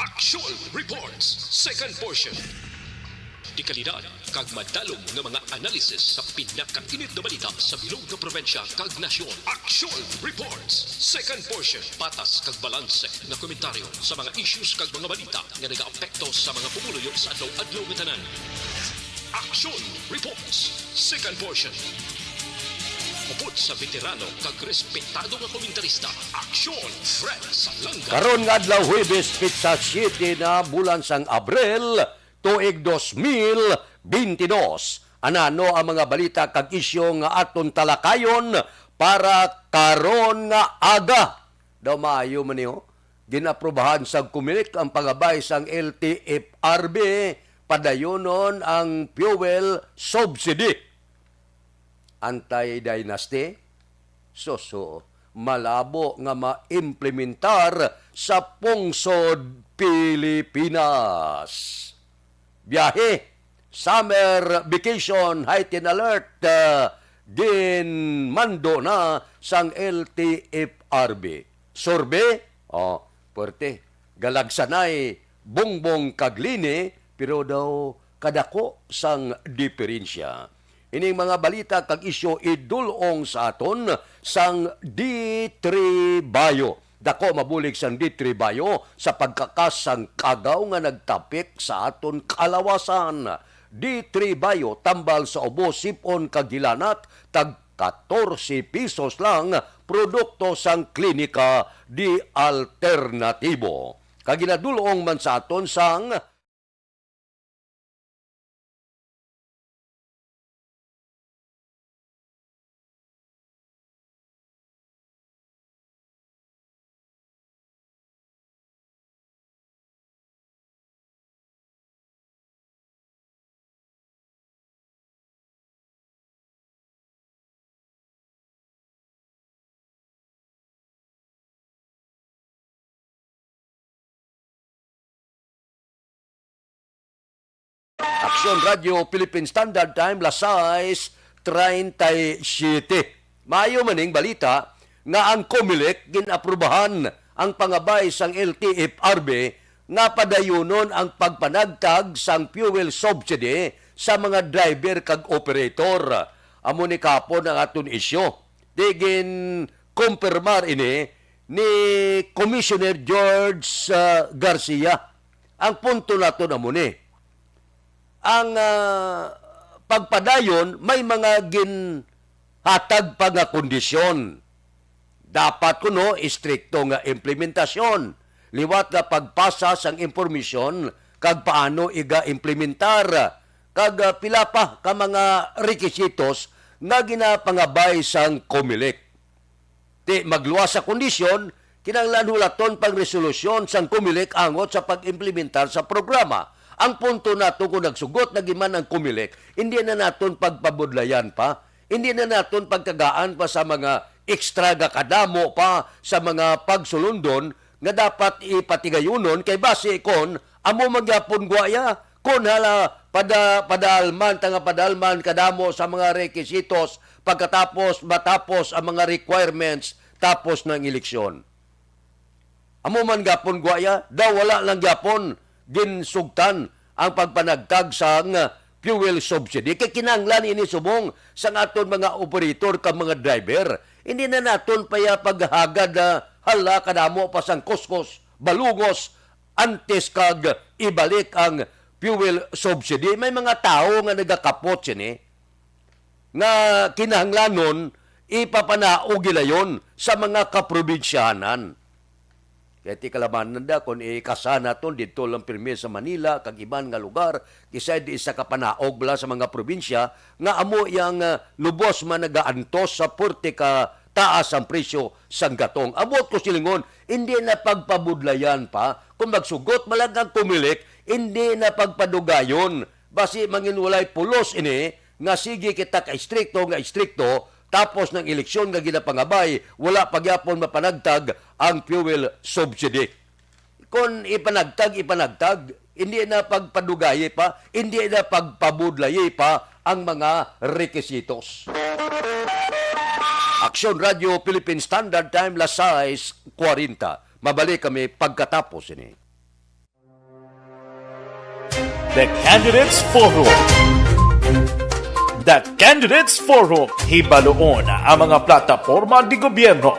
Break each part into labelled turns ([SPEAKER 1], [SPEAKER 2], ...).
[SPEAKER 1] Action Reports, second portion. Di kalidad, kag madalong nga mga analisis sa pinakainit na balita sa bilog na probensya kag nasyon. Action Reports, second portion. Patas kag balanse na komentaryo sa mga issues kag mga balita nga nagaapekto sa mga pumuluyo sa adlaw-adlaw nga tanan. Action Reports, second portion. Upod sa veterano kag respetado nga komentarista, Action Fred Salanga.
[SPEAKER 2] Karon nga adlaw Huwebes pitsa 7 na bulan sang Abril tuig 2022. Anano ang mga balita kag isyu nga aton talakayon para karon nga aga. Daw maayo man niyo. Ginaprobahan sa Comelec ang pagabay sang LTFRB padayonon ang fuel subsidy. Anti-dynasty? So, malabo nga maimplementar sa pungsod Pilipinas. Biyahe, summer vacation, heightened alert, din mando na sang LTFRB. Sorbe? Puwerte. Galagsanay, bongbong kaglini, pero daw kadako sang diferensya. Ining mga balita kag isyu idulong sa aton sang D3 Bayo. Dako mabulig sang D3 Bayo sa pagkakas sang kagaw nga nagtapik sa aton kalawasan. D3 Bayo tambal sa ubo sipon kag gilanat tag 14 pesos lang produkto sang klinika di alternatibo. Kag ginadulong man sa aton sang Action Radio Philippine Standard Time, las 6:37. Maayo maning balita nga ang Comelec ginaprubahan ang pangabay sang LTFRB nga padayonon ang pagpanagtag sang fuel subsidy sa mga driver kag operator. Amo ni kapon ang aton isyu. Digin kumpirmar ini ni Commissioner George Garcia. Ang punto nato na muni. Ang pagpadayon may mga ginhatag pa nga kondisyon. Dapat kuno istrikto nga implementasyon. Liwat nga pagpasa sang impormasyon kag paano iga implementar. Kag pila pa ka mga rekisitos nga ginapangabay sang Comelec. Ti magluwas sa kondisyon, kinahanglan hulaton pang resolusyon sang Comelec angot sa pag-implementar sa programa. Ang punto nato kung nagsugot na giman ang Comelec, hindi na naton pagpabudlayan pa, hindi na naton pagkagaan pa sa mga ekstra kadamo pa sa mga pagsulundon nga dapat ipatigayunon kay base kon amo magyapon guaya kun hala padalman kadamo sa mga rekisitos pagkatapos matapos ang mga requirements tapos ng eleksyon. Amo man gapon guaya, daw wala lang gapon ginsugtan ang pagpanagtag sang fuel subsidy. Kaya kinanglan ini subong sa aton mga operator ka mga driver. Hindi na naton paya paghagad na hala kadamo pa sang kuskos, balugos, antes kag ibalik ang fuel subsidy. May mga tao nga nagakapot sini nga kinahanglanon ipapanaog gilayon sa mga kaprobinsyahanan. Kaya ti kalabanan da kung ikasana ton dito lang pirmi sa Manila kag iban nga lugar kisay di isa kapanaog bala sa mga probinsya nga amo yang lubos man nagaantos sa porte ka taas ang presyo sang gatong. Amot ko silingon, hindi na pagpabudlayan pa kung magsugot malagang Comelec, hindi na pagpadugayon basi manginulay pulos ini nga sige kita ka istrikto tapos ng eleksyon nga ginapangabay, wala pagyapon mapanagtag ang fuel subsidy. Kung ipanagtag, hindi na pagpadugaye pa, hindi na pagpabudlaye pa ang mga rekisitos. Action Radio Philippine Standard Time, las 6:40. Mabalik kami pagkatapos ini.
[SPEAKER 3] The Candidates Forum. The Candidates Forum, hibaloon ang mga plataporma di gobyerno.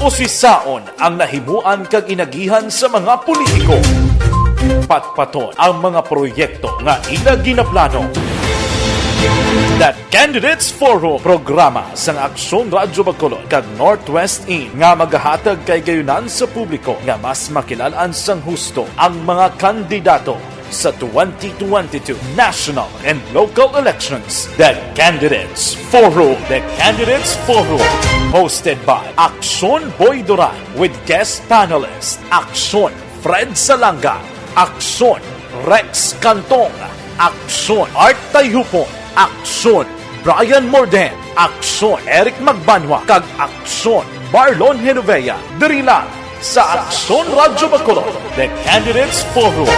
[SPEAKER 3] Usisaon ang nahimuan kag inagihan sa mga politiko. Patpaton ang mga proyekto nga ila ginaplano. The Candidates Forum, programa sang Aksyon Radyo Bacolod kag Northwest In nga magahatag kay gayunan sa publiko nga mas makilalaan sang husto ang mga kandidato sa 2022 national and local elections. The Candidates Forum. The Candidates Forum. Hosted by Aksyon Boy Duran with guest panelists Aksyon Fred Salanga, Aksyon Rex Cantong, Aksyon Art Tayupon, Aksyon Brian Morden, Aksyon Eric Magbanwa, kag Aksyon Marlon Genovea. Diri lang sa Aksyon Radyo Bacolod. The Candidates Forum.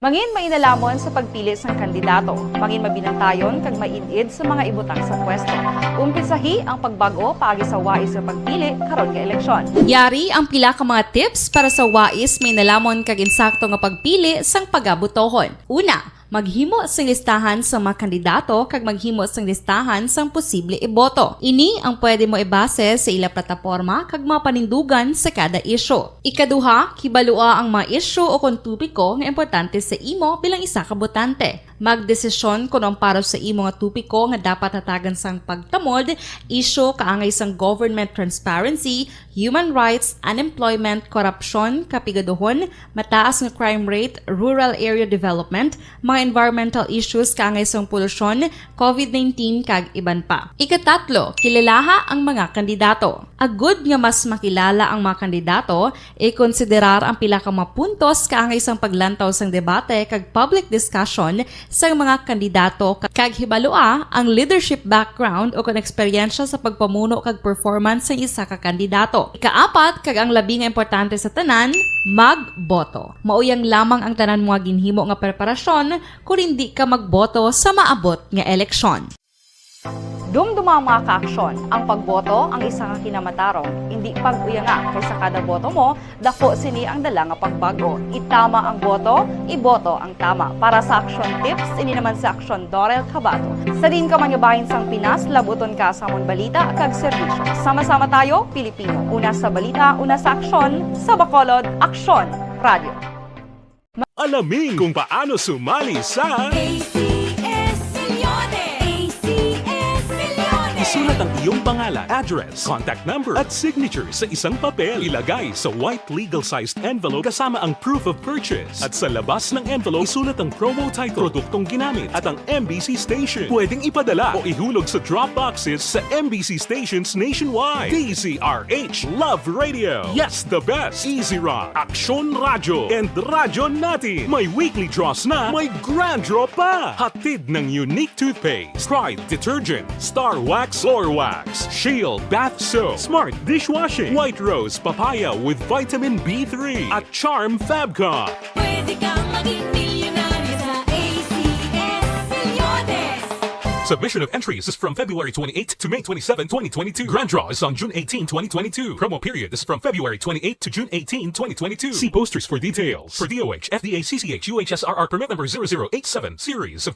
[SPEAKER 4] Mangin mainalamon sa pagpili sang kandidato, mangin mabinantayon kag mainid sa mga ibutang sa pwesto. Umpisahi ang pagbago paagi sa wais sa pagpili karon nga eleksyon.
[SPEAKER 5] Yari ang pila ka mga tips para sa wais may nalamon kag insakto nga pagpili sang pagabutohon. Una, maghimo sang listahan sa mga kandidato kag maghimo sang listahan sang posible iboto. Ini ang pwede mo ibase sa ila plataporma kag mga panindugan sa kada isyu. Ikaduha, kibalua ang mga isyu o kung tupiko nga importante sa imo bilang isa ka botante. Magdesisyon kung ang para sa imo nga tupiko nga dapat hatagan sang pagtamod, isyu kaangay sang government transparency, human rights, unemployment, korupsyon, kapigaduhon, mataas nga crime rate, rural area development, mga environmental issues kaangay sang polusyon, COVID-19 kag iban pa. Ikatatlo, kilalaha ang mga kandidato. Agud nga mas makilala ang mga kandidato, i-konsiderar ang pila ka mga puntos kaangay sang paglantaw sang debate kag public discussion sa mga kandidato kag hibalua ang leadership background o kon eksperyensya sa pagpamuno kag performance sa isa ka kandidato. Ikaapat kag ang labi nga importante sa tanan, magboto. Mauyang lamang ang tanan mga ginhimo nga preparasyon kung hindi ka magboto sa maabot nga eleksyon.
[SPEAKER 4] Dumduma ang mga kaaksyon, ang pagboto ang isa ka kinamatarong, hindi pag-uyanga kaysa kada boto mo, dako sini ang dala nga pagbago. Itama ang boto, iboto ang tama. Para sa action tips, ini naman sa aksyon Dorel Cabato. Sa din ka manyabahin sang Pinas, labuton ka sa amon balita kag serbisyo. Sama-sama tayo, Pilipino. Una sa balita, una sa aksyon, sa Bacolod, Aksyon Radio.
[SPEAKER 1] Alamin kung paano sumali sa Isulat ang iyong pangalan, address, contact number at signature sa isang papel. Ilagay sa white legal-sized envelope kasama ang proof of purchase. At sa labas ng envelope, isulat ang promo title, produktong ginamit at ang MBC station. Pwedeng ipadala o ihulog sa drop boxes sa MBC stations nationwide. DZRH Love Radio. Yes, the best. Easy Rock, Aksyon Radyo, and Radyo Natin. May weekly draws na, may grand draw pa. Hatid ng unique toothpaste, Pride Detergent, Star Wax Floor Wax, Shield Bath Soap, Smart Dishwashing, White Rose Papaya with Vitamin B3 at Charm Fabcon.
[SPEAKER 6] Pwede kang maging milyonaryo sa ACS Milyones.
[SPEAKER 1] Submission of entries is from February 28 to May 27, 2022. Grand draw is on June 18, 2022. Promo period is from February 28 to June 18, 2022. See posters for details. For DOH, FDA, CCH, UHSRR permit number 0087, series of...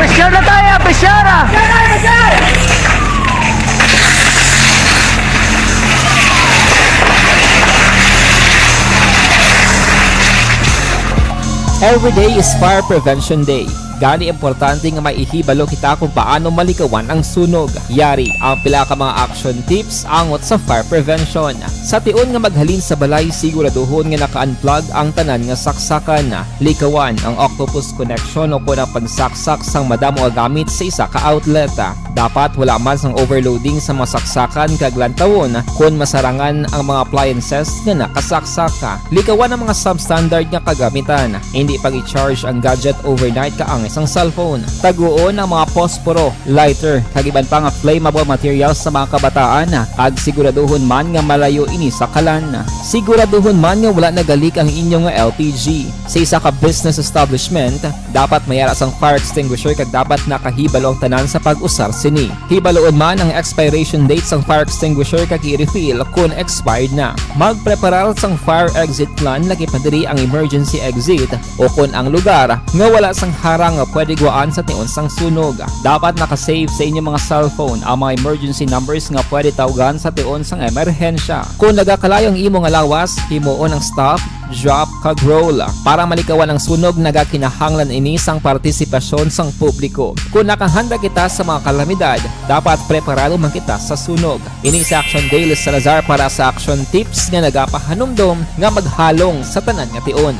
[SPEAKER 7] Besyar na tayo! Besyara!
[SPEAKER 8] Every day is Fire Prevention Day. Gani importante nga maihibalo kita kung paano malikawan ang sunog. Yari ang pila ka mga action tips angot sa fire prevention. Sa tion nga maghalin sa balay, siguraduhon nga naka-unplug ang tanan nga saksakan. Likawan ang octopus connection o kung ang pagsaksak sang madamo nga gamit sa isa ka outlet. Dapat wala man sang overloading sa mga saksakan kag lantawon kung masarangan ang mga appliances nga nakasaksaka. Likawan ang mga substandard nga kagamitan. Hindi pag i-charge ang gadget overnight kaang isang cellphone. Taguon ang mga posporo, lighter, kag iban pa nga flammable materials sa mga kabataan. Ag siguraduhon man nga malayo ini sa kalan. Siguraduhon man nga wala nagalik ang inyong LPG. Sa isa ka business establishment, dapat mayara sang fire extinguisher kag dapat nakahibalo ang tanan sa pag-usar Sini, hibaloon man ang expiration date sang fire extinguisher kag i-refill kung expired na. Magpreparar sang fire exit plan lagi padiri ang emergency exit o kung ang lugar nga wala sang harang nga pwede guwaan sa tiun sang sunog. Dapat nakasave sa inyong mga cellphone ang mga emergency numbers nga pwede tawagan sa tiun sang emerhensya. Kung nagakalayo ang imong alawas, himuon ang stop, drop kag roll para malikawan ang sunog nagakinahanglan ini sang partisipasyon sang publiko. Kung nakahanda kita sa mga kalamidad, dapat preparado man kita sa sunog. Ini sa Action Daily Salazar para sa action tips nga nagapahanumdom nga maghalong sa tanan nga tion.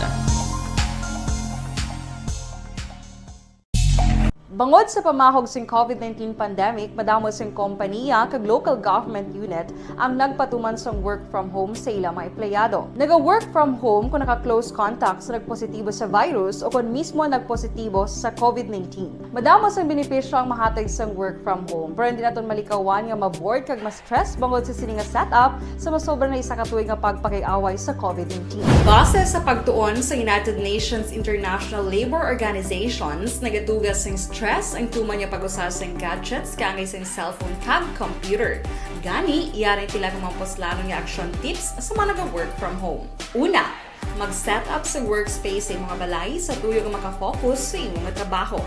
[SPEAKER 4] Bangod sa pamahog sing COVID-19 pandemic, madamo sing kompanya kag local government unit ang nagpatuman sang work from home sa ilang mga empleyado. Naga-work from home kung naka-close contact sa nagpositibo sa virus o kung mismo nagpositibo sa COVID-19. Madamo sang benepisyo ang mahatag sang work from home, pero hindi naton malikawan nga ma-bored kag ma-stress bangod sa sini nga setup sa masobra na isa ka tuig nga pagpakiaway sa COVID-19. Base sa pagtuon sa United Nations International Labour Organizations, nagatugas sing stress ang tuman niya pag-usar sa gadgets kangay sa cellphone kag computer. Gani, iyarin tila kung maposlano nga action tips sa mga nag-work from home. Una, mag-set up sa workspace sa mga balay sa tuyo nga makafocus sa imong nga trabaho.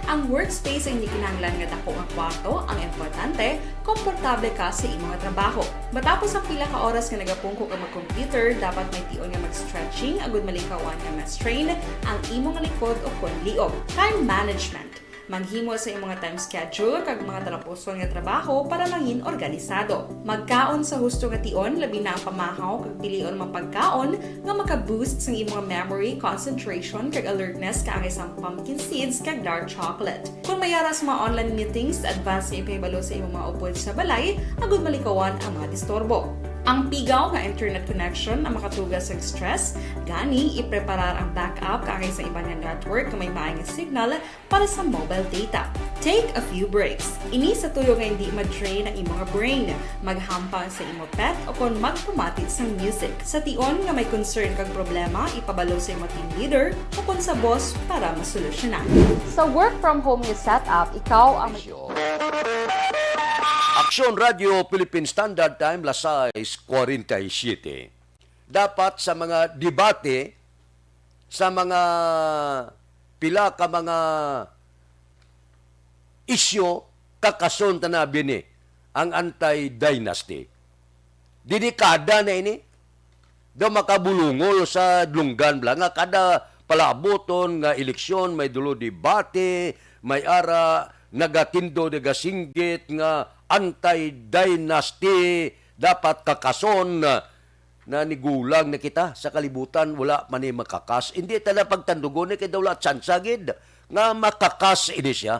[SPEAKER 4] Ang workspace ay hindi kinahanglan nga dako nga kwarto, ang importante, komportable ka sa imong nga trabaho. Matapos ang pila ka oras nga nagapungko ka mag-computer, dapat may tion nga mag-stretching agud malikawan nga ma-strain ang imong likod o kon liog. Time management. Maghimo sa imong mga time schedule kag mga talapuson nga trabaho para mangin organisado. Magkaon sa husto nga tion, labi na ang pamahaw kag pilion mapagkaon nga maka-boost sa imong memory, concentration kag alertness kaangay sa pumpkin seeds kag dark chocolate. Kung mayara sa mga online meetings, advance nga ipahibalo sa imong mga upod sa balay, agud malikawan ang mga disturbo. Ang pigaw nga internet connection ang makatugas sa stress, gani ipreparar ang backup kaangay sa iba nga network kung may maayong signal para sa mobile data. Take a few breaks. Ini sa tuyo nga hindi ma-drain ang imong brain, maghampang sa imong pet o kung magpamatit sa music. Sa tion nga may concern kag problema, ipabalo sa imong team leader o kung sa boss para masolusyonan. Sa work from home nga setup, ikaw ang
[SPEAKER 2] Aksyon Radio Philippine Standard Time, Lasais 47. Dapat sa mga debate, sa mga pila ka mga isyo, kakason tanabi ni ang anti-dynasty. Dinikada na ini, daw makabulungol sa dlunggan bla nga kada palaboton nga eleksyon, may dulo debate, may ara nagatindo nagasinggit nga anti-dynasty dapat kakason na nigulang na kita sa kalibutan wala man ni makakas. Hindi tala pagtandugon ni kay dawla tsansagid nga makakas ini siya.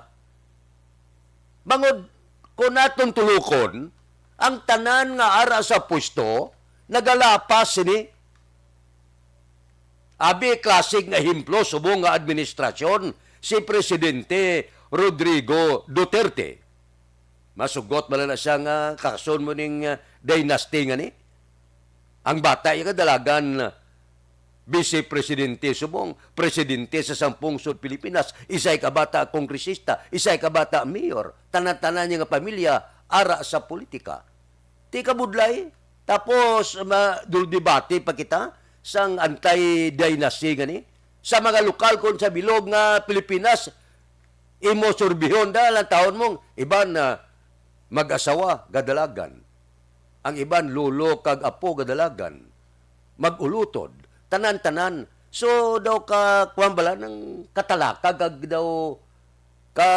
[SPEAKER 2] Bangod ko naton tulukon ang tanan nga ara sa pwesto nagalapas ini. Abi klasik nga himplo subong nga administrasyon si Presidente Rodrigo Duterte. Masugot man na siya nga kakason mo ning dynasty nga ni. Ang bata yung kadalagan Vice Presidente subong, Presidente sa 10 sud Pilipinas, isay ka bata kongresista, isay ka bata mayor, tanan-tanan niya nga pamilya ara sa politika. Ti kabudlay, tapos duldebate pa kita sang anti-dynasty nga ni. Sa mga lokal kon sa bilog nga Pilipinas, imo surbihon lang taon mong iban na mag-asawa gadalagan. Ang iban lulo kag apo gadalagan. Magulutod, tanan-tanan. So daw ka kuambala ng katalaka kag daw ka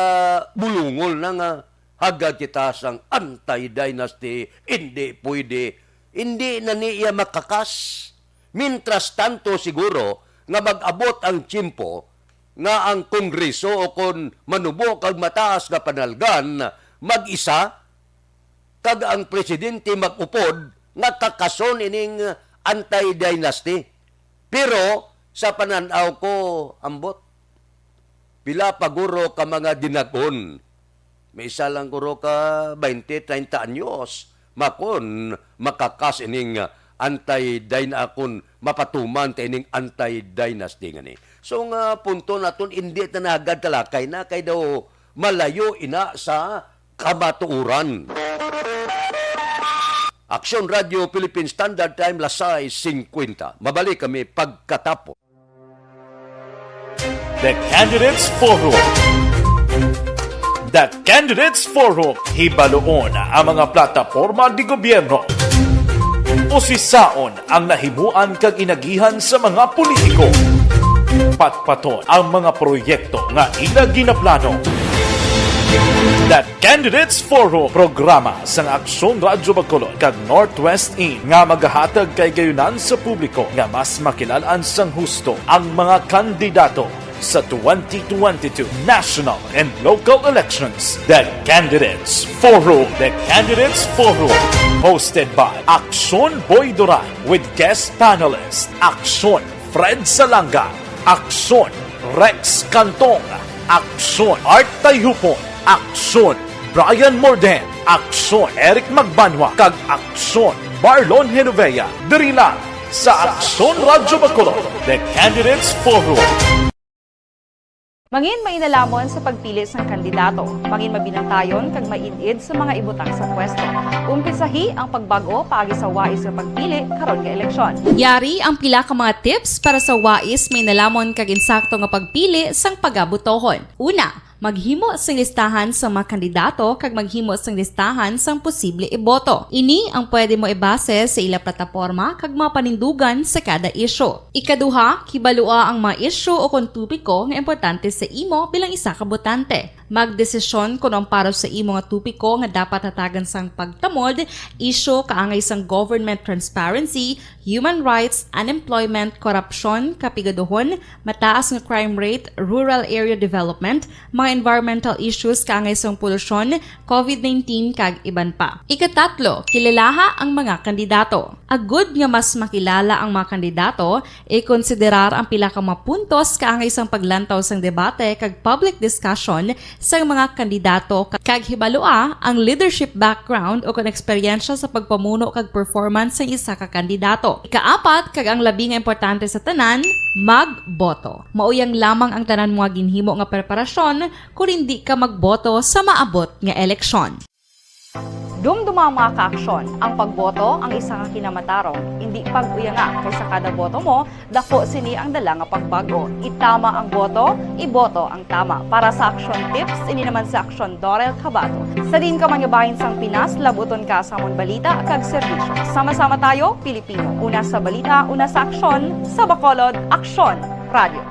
[SPEAKER 2] bulungol na nga hagad kita sang anti-dynasty, hindi pwede. Hindi na niya makakas. Mintras tanto siguro nga mag-abot ang tiyempo nga ang kongreso o kon manubo kag mataas nga panalgan mag-isa kag ang presidente mag-upod nga kakason ining anti-dynasty. Pero sa pananaw ko ambot pila paguro ka mga dinagon. May isa lang guro ka 20-30 anyos makon makakas ining anti-dynasty mapatuman ta ining anti-dynasty nga ni. So nga punto naton hindi tanagad talakay na kay daw malayo ina sa kamatuuran. Aksyon Radio Philippine Standard Time, Lasay 50. Mabalik kami pagkatapos.
[SPEAKER 3] The Candidates Forum. The Candidates Forum, hibaloon ang mga plataporma di gobyerno. Usisaon ang nahimuan kag inagihan sa mga politiko. Patpaton ang mga proyekto nga ila ginaplano. The Candidates Forum, programa sa Aksyon Radyo Bacolod kag Northwest In nga magahatag kay gayunan sa publiko nga mas makilalaan sang husto ang mga kandidato sa 2022 national and local elections. The Candidates Forum. The Candidates Forum, hosted by Aksyon Boy Duran with guest panelists Aksyon Fred Salanga, Aksyon Rex Cantong, Aksyon Art Tayhupon, Aksyon Brian Morden, Aksyon Eric Magbanwa, kag Aksyon Marlon Genovea. Diri lang sa Aksyon Radyo Bacolod. The Candidates Forum.
[SPEAKER 4] Mangin mainalamon sa pagpili sang kandidato, mangin mabinantayon kag mainid sa mga ibutang sa pwesto. Umpisahi ang pagbago paagi sa wais nga pagpili karon nga eleksyon.
[SPEAKER 5] Yari ang pila ka mga tips para sa wais may nalamon kag insakto nga pagpili sang pagabutohon. Una, maghimo sang listahan sa mga kandidato kag maghimo sang listahan sang posible iboto. Ini ang pwede mo ibase sa ila plataporma kag mga panindugan sa kada isyu. Ikaduha, kibalua ang mga isyu o kung tupiko nga importante sa imo bilang isa ka botante. Magdesisyon kung ang para sa imo nga tupiko nga dapat hatagan sang pagtamod, isyu kaangay sang government transparency, human rights, unemployment, korupsyon, kapigaduhon, mataas nga crime rate, rural area development, mga environmental issues kaangay sang polusyon, COVID-19 kag iban pa. Ikatatlo, kilalaha ang mga kandidato. Agud nga mas makilala ang mga kandidato, i-konsiderar ang pila ka mga puntos kaangay sang paglantaw sang debate kag public discussion sa mga kandidato kag hibalua ang leadership background o kung eksperyensya sa pagpamuno kag performance sa isa ka kandidato. Ikaapat, kag ang labi nga importante sa tanan, magboto. Mauyang lamang ang tanan mga ginhimo nga preparasyon kung hindi ka magboto sa maabot nga eleksyon.
[SPEAKER 4] Dumduma mga kaaksyon, ang pagboto ang isa nga kinamatarong, hindi pag-uyanga kay sa kada boto mo, dako sini ang dala nga pagbago. Itama ang boto, iboto ang tama. Para sa action tips, ini naman sa Aksyon Dorel Cabato. Sa din ka mangabahin sang Pinas, labuton ka sa amon balita kag serbisyo. Sama-sama tayo, Pilipino. Una sa balita, una sa aksyon, sa Bacolod, Aksyon Radio.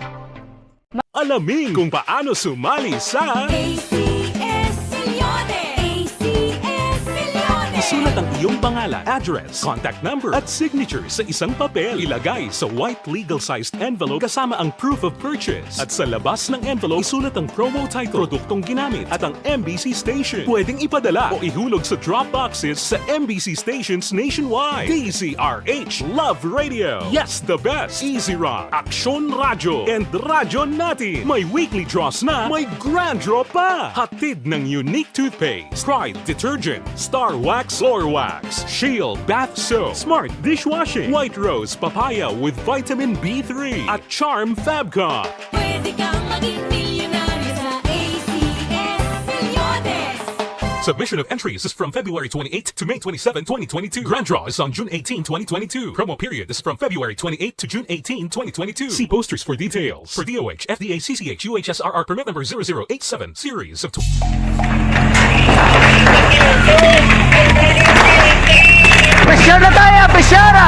[SPEAKER 1] Alamin kung paano sumali sa
[SPEAKER 6] ACS Millones! ACS Millones!
[SPEAKER 1] Isulat ang iyong pangalan, address, contact number at signature sa isang papel. Ilagay sa white legal-sized envelope kasama ang proof of purchase. At sa labas ng envelope, isulat ang promo title, produktong ginamit at ang MBC station. Pwedeng ipadala o ihulog sa drop boxes sa MBC stations nationwide. DZRH Love Radio. Yes, the best. Easy Rock, Aksyon Radio, and Radyo Natin. May weekly draws na, may grand draw pa. Hatid ng unique toothpaste, Pride Detergent, Star Wax Floor Wax, Shield Bath Soap, Smart Dishwashing, White Rose Papaya with Vitamin B3, at Charm Fabcon.
[SPEAKER 6] Pwede kang maging milyonaryo sa ACS Millones!
[SPEAKER 1] Submission of entries is from February 28 to May 27, 2022. Grand draw is on June 18, 2022. Promo period is from February 28 to June 18, 2022. See posters for details. For DOH, FDA, CCH, UHSRR permit number 0087, series of
[SPEAKER 7] Presyar na tayo, presyara!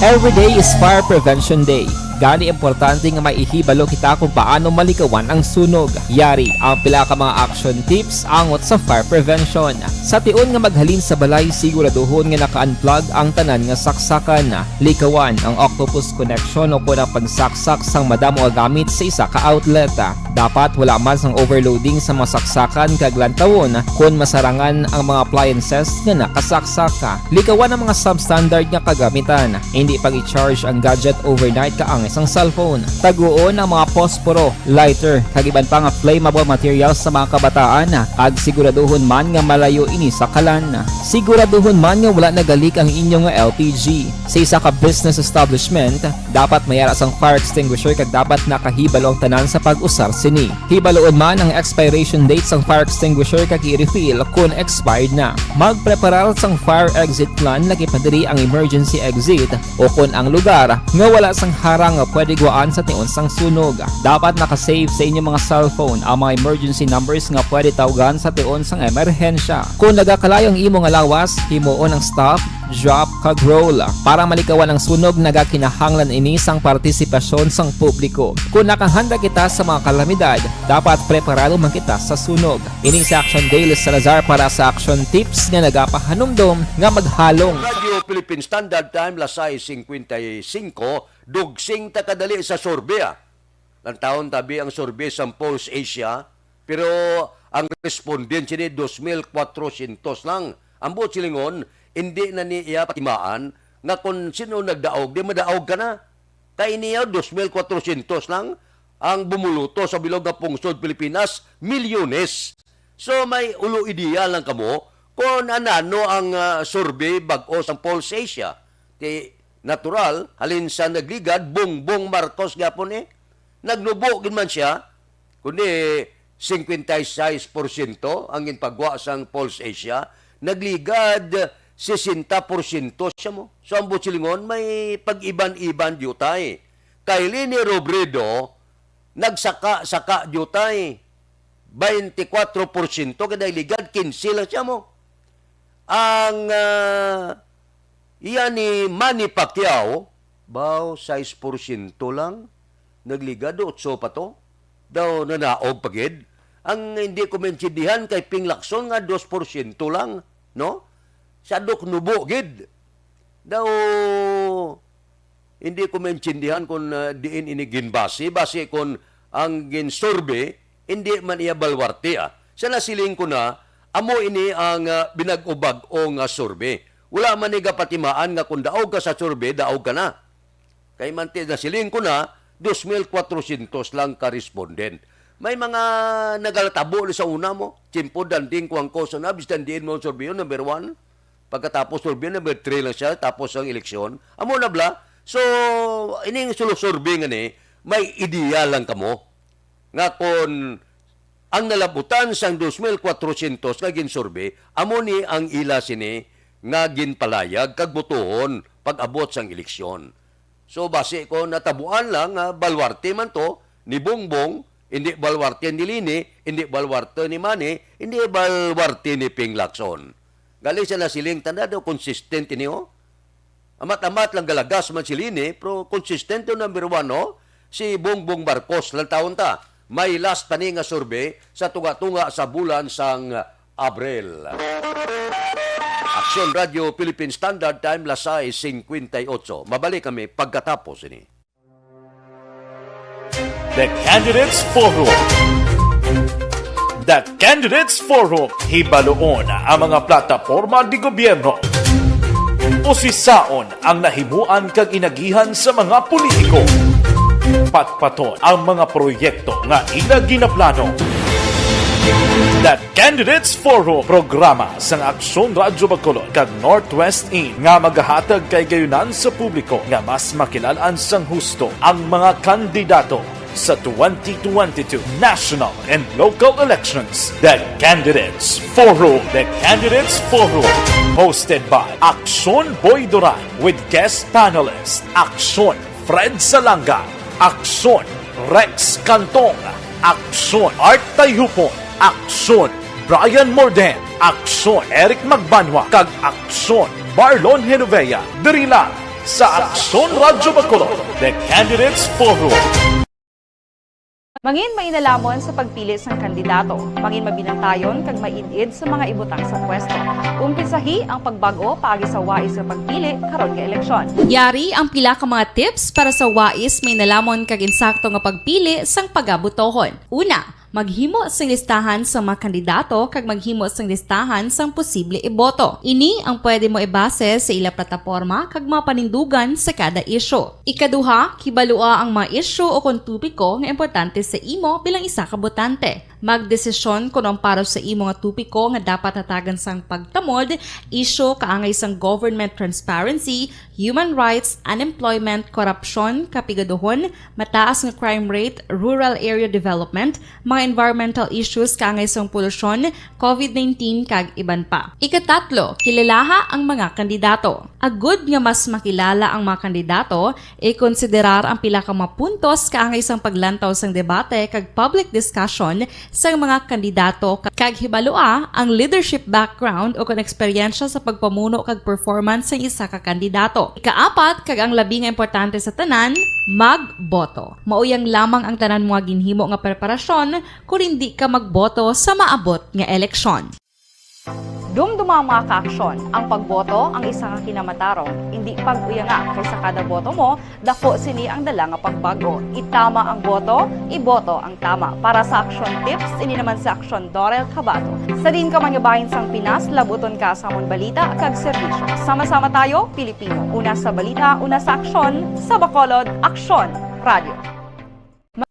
[SPEAKER 8] Every day is Fire Prevention Day. Gani importante nga maihibalo kita kung paano malikawan ang sunog. Yari ang pila ka mga action tips angot sa fire prevention. Sa tion nga maghalin sa balay, siguraduhon nga naka-unplug ang tanan nga saksakan. Likawan ang octopus connection o kung ang pagsaksak sang madamo gamit sa isa ka outlet. Dapat wala man sang overloading sa mga saksakan kag lantawon kung masarangan ang mga appliances nga nakasaksaka. Likawan ang mga substandard nga kagamitan. Hindi pag i-charge ang gadget overnight kaangay isang cellphone. Taguon ang mga posporo, lighter, kag iban pa nga flammable materials sa mga kabataan ag siguraduhon man nga malayo ini sa kalan. Siguraduhon man nga wala nagalik ang inyong nga LPG. Sa isa ka business establishment, dapat mayara sang fire extinguisher kag dapat nakahibalo ang tanan sa pag-usar sini. Hibaloon man ang expiration date sang fire extinguisher kag i-refill kung expired na. Magpreparar sang fire exit plan lagi padiri ang emergency exit o kung ang lugar nga wala sang harang nga pwede guaan sa tiun sang sunog. Dapat nakasave sa inyong mga cellphone ang mga emergency numbers nga pwede tawagan sa tiun sang emerhensya. Kung nagakalayo ang imo nga lawas, himuon ang stop, drop kag roll para malikawan ang sunog nagakinahanglan ini sang partisipasyon sang publiko. Kung nakahanda kita sa mga kalamidad, dapat preparado man kita sa sunog. Ini sa Action Daily Salazar para sa action tips nga nagapahanumdom nga maghalong.
[SPEAKER 2] Radio Philippine Standard Time, lasay 55, dugsing takadali sa Sorbia. Ang taon tabi ang Sorbia sa Pulse Asia, pero ang respondent ni 2,400 lang. Ang buot silingon, hindi na niya patimaan nga kung sino nagdaog, di madaog ka na. Kaya niya 2,400 lang ang bumuluto sa bilog ng pungsod Pilipinas, milyones. So may ulo ideya lang kamo kung anano ang survey bag-o sa Pulse Asia. Di natural, halin sa nagligad, Bongbong Marcos gapon Nagnubo gin man siya, kundi 56% ang ginpagwa sang Pulse Asia, nagligad 60% siya mo. So ang butsilingon, may pag-iban-iban diutay. Kay Lini Robredo, nagsaka-saka diutay. 24% kada ligad, 15 lang siya mo. Ang iyan ni Manny Pacquiao, 6% lang. Nagligad, 8 pa to. Daw nanaog pagid. Ang hindi ko mensindihan kay Ping Lacson nga 2% lang, no? Sa nubo gid. Daw hindi ko mensindihan kung diin ini ginbase, base kung ang ginsurvey hindi man iya balwarte. Sa nasiling ko na amo ini ang binag-ubag o nga survey. Wala man ni gapatimaan nga kung daog ka sa survey, daog ka na. Kay manti nasiling ko na 2,400 lang ka respondent. May mga nagalatabo sa una mo. Chimpo danding kuwang koso na. Bis dandiin mo ang survey number 1. Pagkatapos survey number 3 lang siya. Tapos ang eleksyon. Amo na bla. So, ining survey nga ni, may ideya lang kamo. Nga kung ang nalabutan sang 2,400 nga ginsurvey, amo ni ang ila sini nga ginpalayag kag butuhon pag-abot sang eleksyon. So, base ko natabuan lang nga balwarte man to ni Bongbong, hindi balwarte ni Lini, hindi balwarte ni Manny, hindi balwarte ni Ping Lacson. Galing siya na siling tanda daw, consistent niyo. Amat-amat lang galagas man si Lini, pero consistent yung number 1, no? Si Bongbong Marcos lang taon ta. May last pa ni nga survey sa tunga-tunga sa bulan sang Abril. Aksyon Radio Philippine Standard Time, lasay 58. Mabalik kami pagkatapos ini.
[SPEAKER 3] The Candidates Forum. The Candidates Forum, hibaloon ang mga plataporma di gobyerno. Usisaon ang nahimuan kag inagihan sa mga politiko. Patpaton ang mga proyekto nga ila ginaplano. The Candidates Forum, programa sang Aksyon Radyo Bacolod kag Northwest In nga magahatag kay gayunan sa publiko nga mas makilalaan sang husto ang mga kandidato sa 2022 national and local elections. The Candidates Forum. The Candidates Forum, hosted by Aksyon Boy Duran with guest panelist Aksyon Fred Salanga, Aksyon Rex Cantong, Aksyon Art Tayhupon, Aksyon Brian Morden, Aksyon Eric Magbanwa, kag Aksyon Marlon Genovea. Diri lang sa Aksyon Radyo Bacolod. The Candidates Forum.
[SPEAKER 4] Mangin mainalamon sa pagpili ng kandidato, mangin mabinantayon kag mainid sa mga ibutang sa pwesto. Umpisahi ang pagbago paagi sa wais sa pagpili karon nga eleksyon.
[SPEAKER 5] Yari ang pila ka mga tips para sa wais may nalamon kag insakto nga pagpili sang pagabutohon. Una, maghimo sang listahan sa mga kandidato kag maghimo sang listahan sang posible iboto. Ini ang pwede mo ibase sa ila plataporma kag mga panindugan sa kada isyu. Ikaduha, kibalua ang mga isyu o kung tupiko nga importante sa imo bilang isa ka botante. Magdesisyon kung ang para sa imo nga tupiko nga dapat hatagan sang pagtamod, isyu kaangay sang government transparency, human rights, unemployment, korupsyon, kapigaduhon, mataas nga crime rate, rural area development, mga environmental issues kaangay sang polusyon, COVID-19 kag iban pa. Ikatatlo, kilalaha ang mga kandidato. Agud nga mas makilala ang mga kandidato, i-konsiderar ang pila ka mga puntos kaangay sang paglantaw sang debate kag public discussion sa mga kandidato kag hibalua ang leadership background o kung eksperyensya sa pagpamuno kag performance sa isa ka kandidato. Ikaapat kag ang labi nga importante sa tanan, magboto. Mauyang lamang ang tanan mga ginhimo nga preparasyon kung hindi ka magboto sa maabot nga eleksyon.
[SPEAKER 4] Dumduma ang mga kaaksyon. Ang pagboto ang isa ka kinamatarong. Hindi pag-uyanga kaysa kada boto mo, dako sini ang dala nga pagbago. Itama ang boto, iboto ang tama. Para sa action tips, ini naman sa action Dorel Cabato. Sa din ka manyabahin sang Pinas, labuton ka sa amon balita kag serbisyo. Sama-sama tayo, Pilipino. Una sa balita, una sa aksyon, sa Bacolod, Aksyon Radio.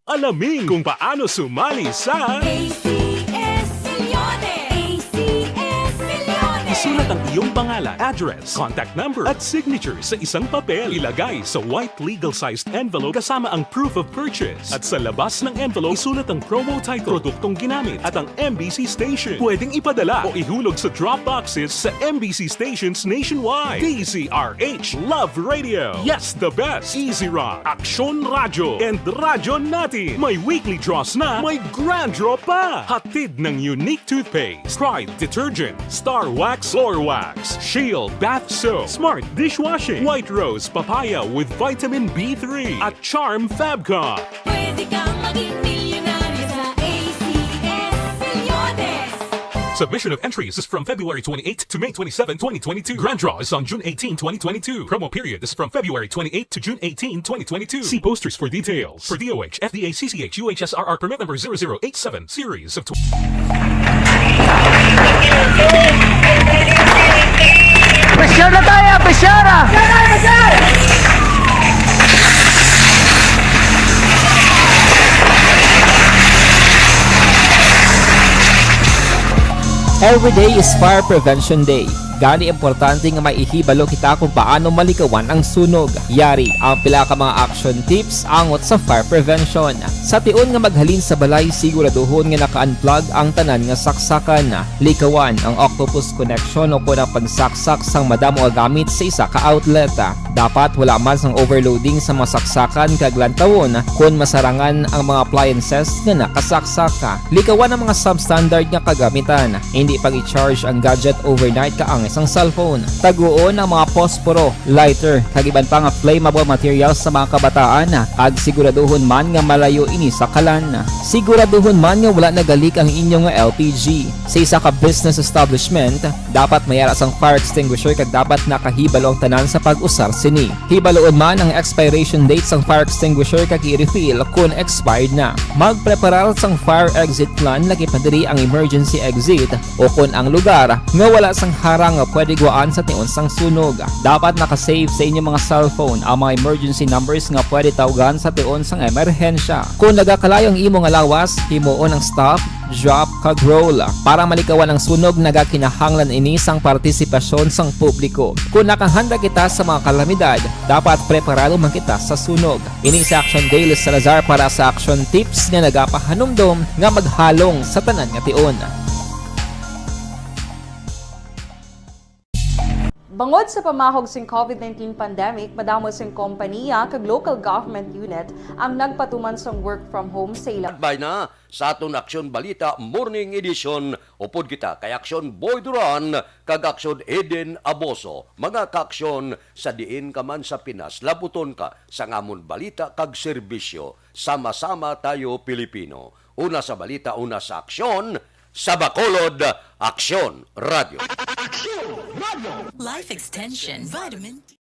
[SPEAKER 1] Alamin kung paano sumali sa
[SPEAKER 6] ACS Milyones! ACS Milyones!
[SPEAKER 1] Isulat ang iyong pangalan, address, contact number at signature sa isang papel. Ilagay sa white legal-sized envelope kasama ang proof of purchase. At sa labas ng envelope, isulat ang promo title, produktong ginamit at ang MBC station. Pwedeng ipadala o ihulog sa drop boxes sa MBC stations nationwide. DZRH Love Radio. Yes, the best. Easy Rock, Aksyon Radio, and Radyo Natin. May weekly draws na, may grand draw pa. Hatid ng unique toothpaste, Pride Detergent, Star Wax Floor Wax, Shield Bath Soap, Smart Dishwashing, White Rose Papaya with Vitamin B3, at Charm Fabcon.
[SPEAKER 6] Pwede kang maging milyonaryo sa ACS Milyones!
[SPEAKER 1] Submission of entries is from February 28 to May 27, 2022. Grand draw is on June 18, 2022. Promo period is from February 28 to June 18, 2022. See posters for details. For DOH, FDA, CCH, UHSRR permit number 0087, series of
[SPEAKER 7] Pressure na tayo, pressure!
[SPEAKER 8] Every day is Fire Prevention Day. Gani importante nga maihibalo kita kung paano malikawan ang sunog. Yari ang pila ka mga action tips angot sa fire prevention. Sa tiun nga maghalin sa balay, siguraduhon nga naka-unplug ang tanan nga saksakan. Likawan ang octopus connection o kung ang pagsaksak sang madamo gamit sa isa ka outlet. Dapat wala man sang overloading sa mga saksakan kag lantawon kung masarangan ang mga appliances nga nakasaksaka. Likawan ang mga substandard nga kagamitan. Hindi pag i-charge ang gadget overnight kaang isang cellphone. Taguon ang mga posporo, lighter, kag iban pa nga flammable materials sa mga kabataan. Ag siguraduhon man nga malayo ini sa kalan. Siguraduhon man nga wala nagalik ang inyong nga LPG. Sa isa ka business establishment, dapat mayara sang fire extinguisher kag dapat nakahibalo ang tanan sa pag-usar sini. Hibaloon man ang expiration date sang fire extinguisher kag i-refill kung expired na. Magpreparar sang fire exit plan lagi pa diri ang emergency exit o kung ang lugar nga wala sang harang nga pwede guaan sa tiun sang sunog. Dapat nakasave sa inyong mga cellphone ang mga emergency numbers nga pwede tawagan sa tiun sang emerhensya. Kung nagakalayo ang imong lawas, himuon ang stop, drop, kag roll. Para malikawan ang sunog, nagakinahanglan ini sang partisipasyon sang publiko. Kung nakahanda kita sa mga kalamidad, dapat preparado man kita sa sunog. Ini sa Action Daily Salazar para sa action tips nga nagapahanumdom nga maghalong sa tanan nga tiun.
[SPEAKER 4] Bangod sa pamahog sing COVID-19 pandemic, madamo sing kompanya kag local government unit ang nagpatuman sang work from home sa ilang
[SPEAKER 2] Bay na sa aton Aksyon Balita Morning Edition upod kita kay Aksyon Boy Duran kag Aksyon Eden Aboso. Mga kaaksyon sa diin ka man sa Pinas, labuton ka sa ngamon balita kag serbisyo. Sama-sama tayo Pilipino. Una sa balita, una sa aksyon, sa Bacolod, Aksyon Radio.
[SPEAKER 6] Life Extension Vitamin D.